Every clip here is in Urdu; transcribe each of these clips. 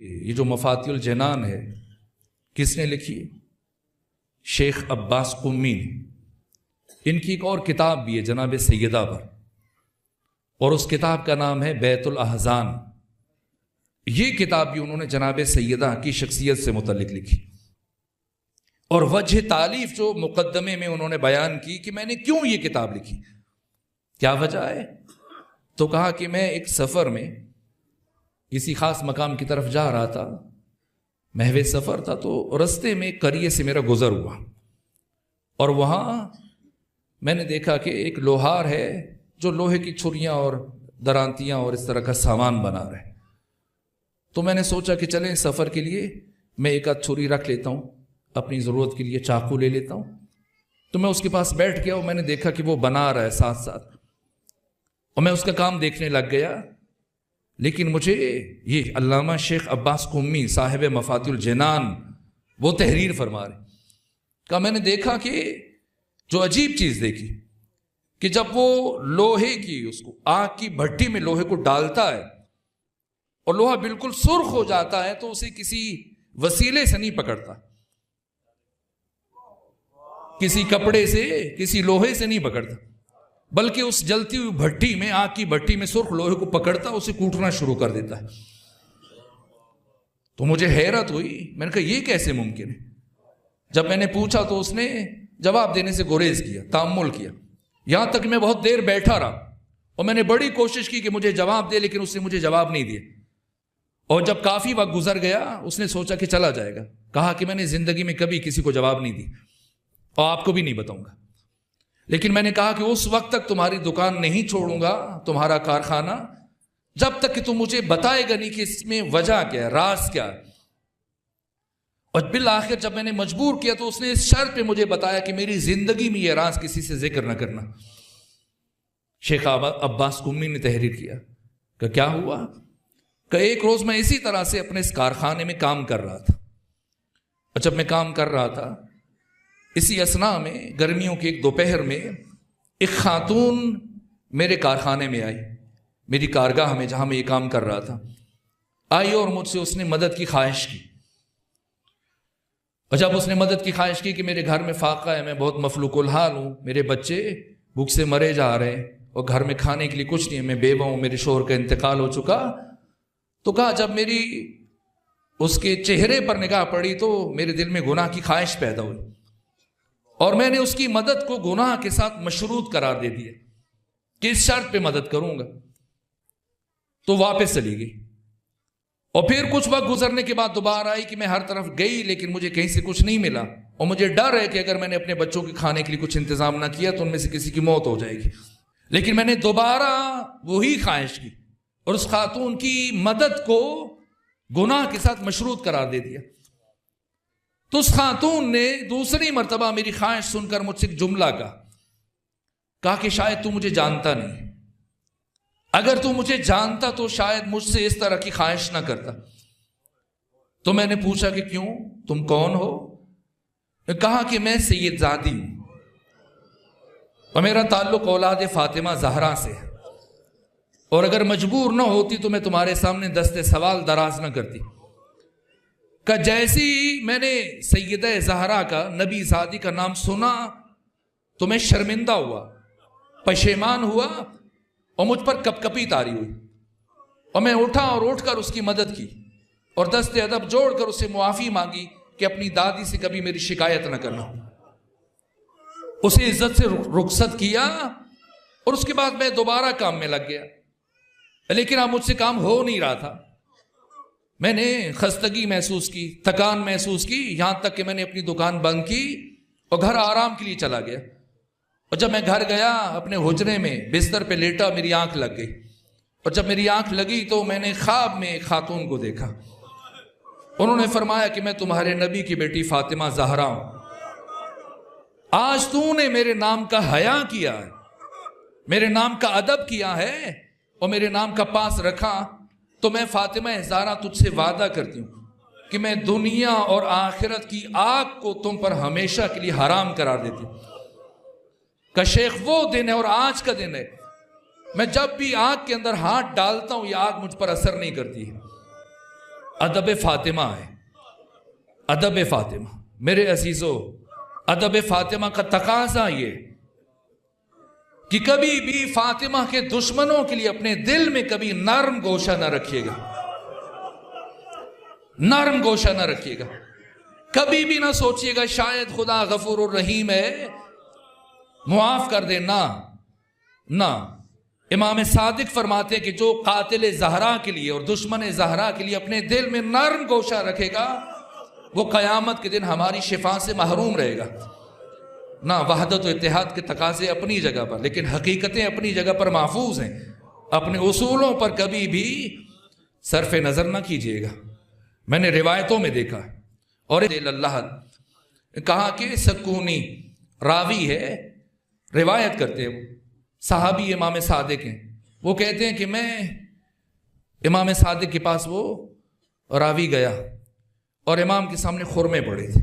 یہ جو مفاتیح الجنان ہے کس نے لکھی ہے؟ شیخ عباس قمی نے۔ ان کی ایک اور کتاب بھی ہے جناب سیدہ پر، اور اس کتاب کا نام ہے بیت الاحزان۔ یہ کتاب بھی انہوں نے جناب سیدہ کی شخصیت سے متعلق لکھی، اور وجہ تالیف جو مقدمے میں انہوں نے بیان کی کہ میں نے کیوں یہ کتاب لکھی، کیا وجہ ہے، تو کہا کہ میں ایک سفر میں کسی خاص مقام کی طرف جا رہا تھا، محو سفر تھا، تو رستے میں ایک قریے سے میرا گزر ہوا، اور وہاں میں نے دیکھا کہ ایک لوہار ہے جو لوہے کی چھریاں اور درانتیاں اور اس طرح کا سامان بنا رہے۔ تو میں نے سوچا کہ چلیں سفر کے لیے میں ایک آدھ چھری رکھ لیتا ہوں، اپنی ضرورت کے لیے چاقو لے لیتا ہوں۔ تو میں اس کے پاس بیٹھ گیا اور میں نے دیکھا کہ وہ بنا رہا ہے ساتھ ساتھ، اور میں اس کا کام دیکھنے لگ گیا۔ لیکن مجھے یہ علامہ شیخ عباس قمی صاحب مفاتیح الجنان وہ تحریر فرما رہے، کہ میں نے دیکھا کہ جو عجیب چیز دیکھی کہ جب وہ لوہے کی اس کو آگ کی بھٹی میں لوہے کو ڈالتا ہے اور لوہا بالکل سرخ ہو جاتا ہے تو اسے کسی وسیلے سے نہیں پکڑتا، کسی کپڑے سے کسی لوہے سے نہیں پکڑتا، بلکہ اس جلتی ہوئی بھٹی میں آگ کی بھٹی میں سرخ لوہے کو پکڑتا، اسے کوٹنا شروع کر دیتا ہے۔ تو مجھے حیرت ہوئی، میں نے کہا یہ کیسے ممکن ہے؟ جب میں نے پوچھا تو اس نے جواب دینے سے گریز کیا، تأمل کیا، یہاں تک میں بہت دیر بیٹھا رہا اور میں نے بڑی کوشش کی کہ مجھے جواب دے، لیکن اس نے مجھے جواب نہیں دیا۔ اور جب کافی وقت گزر گیا اس نے سوچا کہ چلا جائے گا، کہا کہ میں نے زندگی میں کبھی کسی کو جواب نہیں دی اور آپ کو بھی نہیں بتاؤں گا، لیکن میں نے کہا کہ اس وقت تک تمہاری دکان نہیں چھوڑوں گا، تمہارا کارخانہ، جب تک کہ تم مجھے بتائے گا نہیں کہ اس میں وجہ کیا ہے، راز کیا ہے۔ اور بالآخر جب میں نے مجبور کیا تو اس نے اس شرط پہ مجھے بتایا کہ میری زندگی میں یہ راز کسی سے ذکر نہ کرنا۔ شیخ عباس قمی نے تحریر کیا کہ کیا ہوا، کہ ایک روز میں اسی طرح سے اپنے اس کارخانے میں کام کر رہا تھا، اور جب میں کام کر رہا تھا اسی اثناء میں گرمیوں کے ایک دوپہر میں ایک خاتون میرے کارخانے میں آئی، میری کارگاہ میں جہاں میں یہ کام کر رہا تھا آئی، اور مجھ سے اس نے مدد کی خواہش کی۔ اور جب اس نے مدد کی خواہش کی کہ میرے گھر میں فاقہ ہے، میں بہت مفلوق الحال ہوں، میرے بچے بھوک سے مرے جا رہے ہیں اور گھر میں کھانے کے لیے کچھ نہیں ہے، میں بیوہ ہوں، میرے شوہر کا انتقال ہو چکا، تو کہا جب میری اس کے چہرے پر نگاہ پڑی تو میرے دل میں گناہ کی خواہش پیدا ہوئی، اور میں نے اس کی مدد کو گناہ کے ساتھ مشروط قرار دے دیا کہ اس شرط پہ مدد کروں گا۔ تو واپس چلی گئی، اور پھر کچھ وقت گزرنے کے بعد دوبارہ آئی کہ میں ہر طرف گئی لیکن مجھے کہیں سے کچھ نہیں ملا، اور مجھے ڈر ہے کہ اگر میں نے اپنے بچوں کے کھانے کے لیے کچھ انتظام نہ کیا تو ان میں سے کسی کی موت ہو جائے گی۔ لیکن میں نے دوبارہ وہی خواہش کی اور اس خاتون کی مدد کو گناہ کے ساتھ مشروط قرار دے دیا۔ تو اس خاتون نے دوسری مرتبہ میری خواہش سن کر مجھ سے ایک جملہ کہا کہ شاید تو مجھے جانتا نہیں، اگر تو مجھے جانتا تو شاید مجھ سے اس طرح کی خواہش نہ کرتا۔ تو میں نے پوچھا کہ کیوں، تم کون ہو؟ کہا کہ میں سید زادی ہوں اور میرا تعلق اولاد فاطمہ زہرا سے ہے، اور اگر مجبور نہ ہوتی تو میں تمہارے سامنے دست سوال دراز نہ کرتی۔ کہ جیسی میں نے سیدہ زہرا کا، نبی زادی کا نام سنا تو میں شرمندہ ہوا، پشیمان ہوا، اور مجھ پر کپ کپی طاری ہوئی، اور میں اٹھا اور اٹھ کر اس کی مدد کی اور دست ادب جوڑ کر اسے معافی مانگی کہ اپنی دادی سے کبھی میری شکایت نہ کرنا۔ اسے عزت سے رخصت کیا، اور اس کے بعد میں دوبارہ کام میں لگ گیا، لیکن اب مجھ سے کام ہو نہیں رہا تھا۔ میں نے خستگی محسوس کی، تھکان محسوس کی، یہاں تک کہ میں نے اپنی دکان بند کی اور گھر آرام کے لیے چلا گیا۔ اور جب میں گھر گیا اپنے حجرے میں بستر پہ لیٹا، میری آنکھ لگ گئی، اور جب میری آنکھ لگی تو میں نے خواب میں ایک خاتون کو دیکھا۔ انہوں نے فرمایا کہ میں تمہارے نبی کی بیٹی فاطمہ زہرا ہوں، آج تو نے میرے نام کا حیا کیا ہے، میرے نام کا ادب کیا ہے اور میرے نام کا پاس رکھا، تو میں فاطمہ زہرا تجھ سے وعدہ کرتی ہوں کہ میں دنیا اور آخرت کی آگ کو تم پر ہمیشہ کے لیے حرام قرار دیتی ہوں۔ کہ شیخ وہ دن ہے اور آج کا دن ہے، میں جب بھی آگ کے اندر ہاتھ ڈالتا ہوں یہ آگ مجھ پر اثر نہیں کرتی ہے، ادب فاطمہ ہے، ادب فاطمہ۔ میرے عزیزو، ادب فاطمہ کا تقاضا یہ کہ کبھی بھی فاطمہ کے دشمنوں کے لیے اپنے دل میں کبھی نرم گوشہ نہ رکھیے گا، نرم گوشہ نہ رکھیے گا۔ کبھی بھی نہ سوچیے گا شاید خدا غفور الرحیم ہے معاف کر دے، نہ۔ امام صادق فرماتے ہیں کہ جو قاتل زہرا کے لیے اور دشمن زہرا کے لیے اپنے دل میں نرم گوشہ رکھے گا وہ قیامت کے دن ہماری شفا سے محروم رہے گا۔ نہ وحدت و اتحاد کے تقاضے اپنی جگہ پر، لیکن حقیقتیں اپنی جگہ پر محفوظ ہیں۔ اپنے اصولوں پر کبھی بھی صرف نظر نہ کیجیے گا۔ میں نے روایتوں میں دیکھا اور اللہ کہا کہ سکونی راوی ہے، روایت کرتے ہیں، صحابی امام صادق ہیں، وہ کہتے ہیں کہ میں امام صادق کے پاس وہ راوی گیا اور امام کے سامنے خرمے پڑے تھے،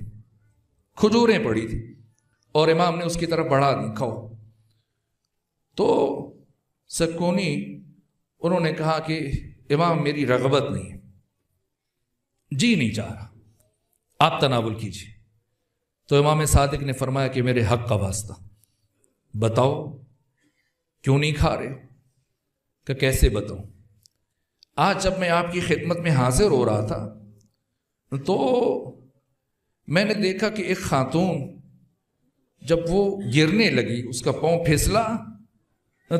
کھجوریں پڑی تھی، اور امام نے اس کی طرف بڑھا دی، کھاؤ۔ تو سکونی انہوں نے کہا کہ امام میری رغبت نہیں ہے، جی نہیں چاہ رہا، آپ تناول کیجیے۔ تو امام صادق نے فرمایا کہ میرے حق کا واسطہ بتاؤ کیوں نہیں کھا رہے؟ کہ کیسے بتاؤں؟ آج جب میں آپ کی خدمت میں حاضر ہو رہا تھا تو میں نے دیکھا کہ ایک خاتون جب وہ گرنے لگی، اس کا پاؤں پھسلا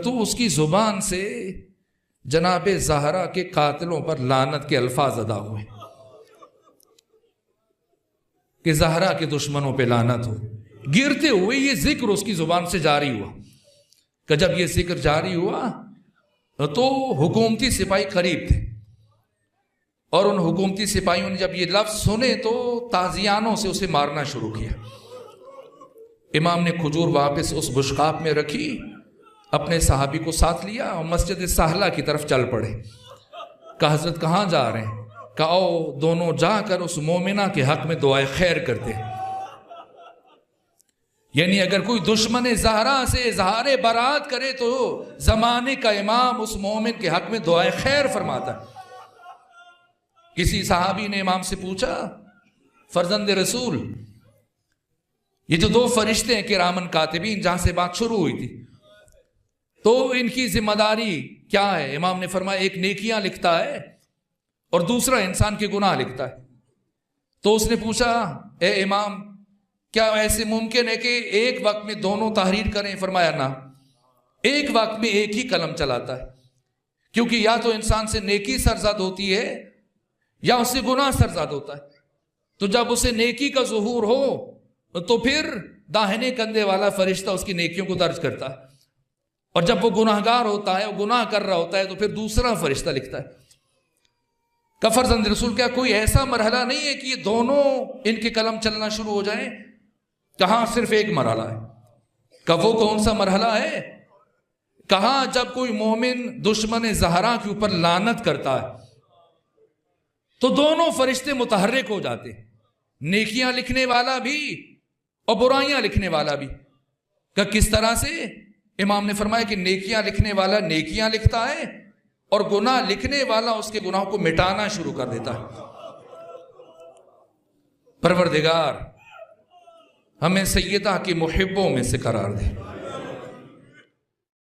تو اس کی زبان سے جناب زہرا کے قاتلوں پر لعنت کے الفاظ ادا ہوئے کہ زہرا کے دشمنوں پہ لعنت ہو۔ گرتے ہوئے یہ ذکر اس کی زبان سے جاری ہوا کہ جب یہ ذکر جاری ہوا تو حکومتی سپاہی قریب تھے، اور ان حکومتی سپاہیوں نے جب یہ لفظ سنے تو تازیانوں سے اسے مارنا شروع کیا۔ امام نے کھجور واپس اس بشقاب میں رکھی، اپنے صحابی کو ساتھ لیا اور مسجد سہلہ کی طرف چل پڑے۔ کہا حضرت کہاں جا رہے ہیں؟ کہا او دونوں جا کر اس مومنہ کے حق میں دعائے خیر کرتے ہیں۔ یعنی اگر کوئی دشمن زہرا سے اظہار برات کرے تو زمانے کا امام اس مومن کے حق میں دعائے خیر فرماتا ہے۔ کسی صحابی نے امام سے پوچھا فرزند رسول، یہ جو دو فرشتے ہیں کرامن کاتبین جہاں سے بات شروع ہوئی تھی، تو ان کی ذمہ داری کیا ہے؟ امام نے فرمایا ایک نیکیاں لکھتا ہے اور دوسرا انسان کے گناہ لکھتا ہے۔ تو اس نے پوچھا اے امام کیا ایسے ممکن ہے کہ ایک وقت میں دونوں تحریر کریں؟ فرمایا نہ، ایک وقت میں ایک ہی قلم چلاتا ہے، کیونکہ یا تو انسان سے نیکی سرزد ہوتی ہے یا اس سے گناہ سرزد ہوتا ہے۔ تو جب اسے نیکی کا ظہور ہو تو پھر داہنے کندھے والا فرشتہ اس کی نیکیوں کو درج کرتا ہے، اور جب وہ گناہگار ہوتا ہے، وہ گناہ کر رہا ہوتا ہے، تو پھر دوسرا فرشتہ لکھتا ہے۔ کہ فرزند رسول کیا کوئی ایسا مرحلہ نہیں ہے کہ یہ دونوں ان کے قلم چلنا شروع ہو جائیں؟ کہاں صرف ایک مرحلہ ہے۔ کہ وہ کون سا مرحلہ ہے؟ کہاں جب کوئی مومن دشمن زہرا کے اوپر لعنت کرتا ہے تو دونوں فرشتے متحرک ہو جاتے ہیں، نیکیاں لکھنے والا بھی اور برائیاں لکھنے والا بھی۔ کہ کس طرح سے؟ امام نے فرمایا کہ نیکیاں لکھنے والا نیکیاں لکھتا ہے اور گناہ لکھنے والا اس کے گناہوں کو مٹانا شروع کر دیتا ہے۔ پروردگار ہمیں سیدہ کی محبوں میں سے قرار دے۔